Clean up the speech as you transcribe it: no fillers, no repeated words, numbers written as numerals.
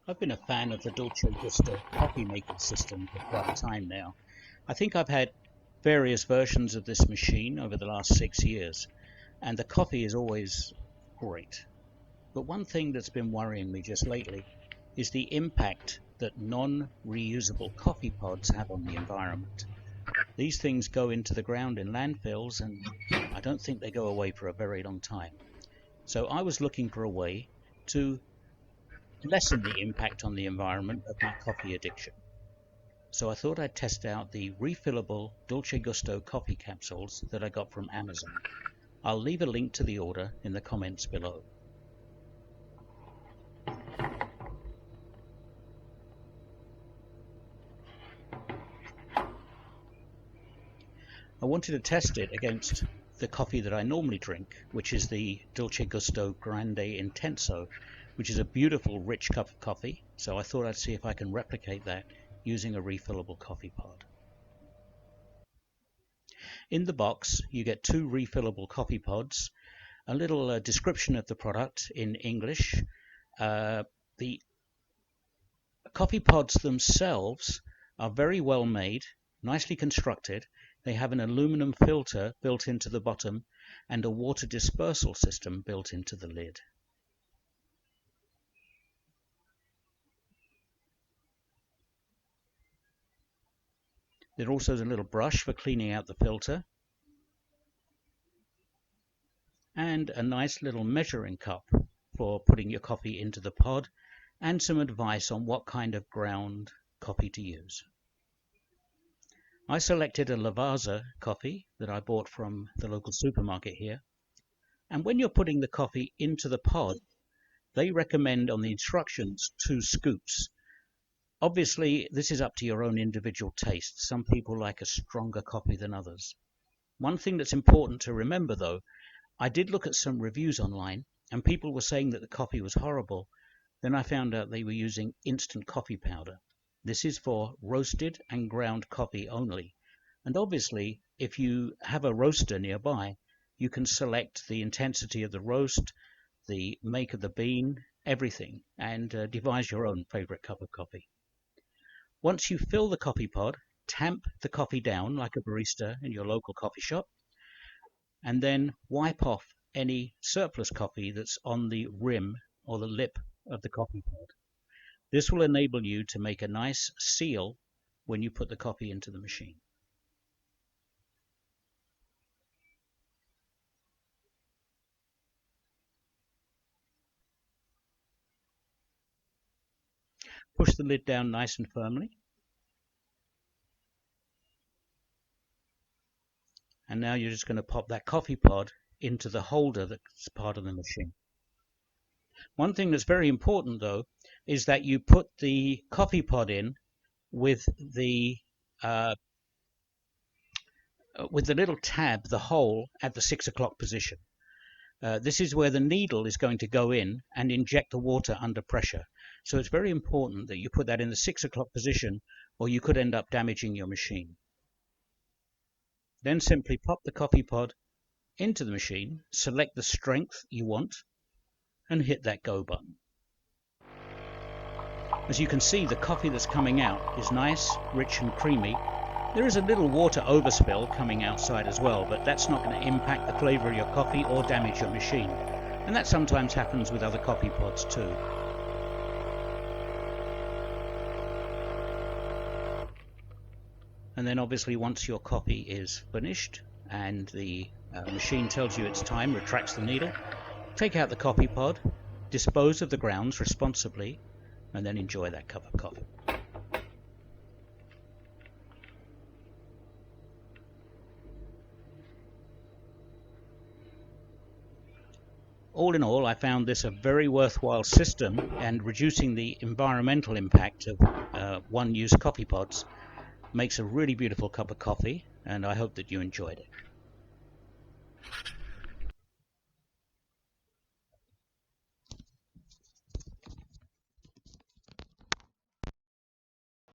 I've been a fan of the Dolce Gusto coffee making system for quite a time now. I think I've had various versions of this machine over the last 6 years, and the coffee is always great. But one thing that's been worrying me just lately is the impact that non-reusable coffee pods have on the environment. These things go into the ground in landfills, and I don't think they go away for a very long time. So I was looking for a way to lessen the impact on the environment of my coffee addiction. So I thought I'd test out the refillable Dolce Gusto coffee capsules that I got from Amazon. I'll leave a link to the order in the comments below. I wanted to test it against the coffee that I normally drink, which is the Dolce Gusto Grande Intenso, which is a beautiful rich cup of coffee. So I thought I'd see if I can replicate that using a refillable coffee pod. In the box you get 2 refillable coffee pods, a little description of the product in English. The coffee pods themselves are very well made, nicely constructed. They have an aluminum filter built into the bottom and a water dispersal system built into the lid. There also is a little brush for cleaning out the filter and a nice little measuring cup for putting your coffee into the pod, and some advice on what kind of ground coffee to use. I selected a Lavazza coffee that I bought from the local supermarket here, and when you're putting the coffee into the pod, they recommend on the instructions 2 scoops. Obviously, this is up to your own individual taste. Some people like a stronger coffee than others. One thing that's important to remember though, I did look at some reviews online and people were saying that the coffee was horrible. Then I found out they were using instant coffee powder. This is for roasted and ground coffee only. And obviously, if you have a roaster nearby, you can select the intensity of the roast, the make of the bean, everything, and devise your own favorite cup of coffee. Once you fill the coffee pod, tamp the coffee down like a barista in your local coffee shop, and then wipe off any surplus coffee that's on the rim or the lip of the coffee pod. This will enable you to make a nice seal when you put the coffee into the machine. Push the lid down nice and firmly. And now you're just going to pop that coffee pod into the holder that's part of the machine. One thing that's very important though is that you put the coffee pod in with the little tab, the hole at the 6 o'clock position. This is where the needle is going to go in and inject the water under pressure. So it's very important that you put that in the 6 o'clock position, or you could end up damaging your machine. Then simply pop the coffee pod into the machine, select the strength you want, and hit that go button. As you can see, the coffee that's coming out is nice, rich and creamy. There is a little water overspill coming outside as well, but that's not going to impact the flavor of your coffee or damage your machine. And that sometimes happens with other coffee pods too. And then obviously once your coffee is finished and the machine tells you it's time, retracts the needle, take out the coffee pod, dispose of the grounds responsibly, and then enjoy that cup of coffee. All in all, I found this a very worthwhile system, and reducing the environmental impact of one-use coffee pods makes a really beautiful cup of coffee, and I hope that you enjoyed it.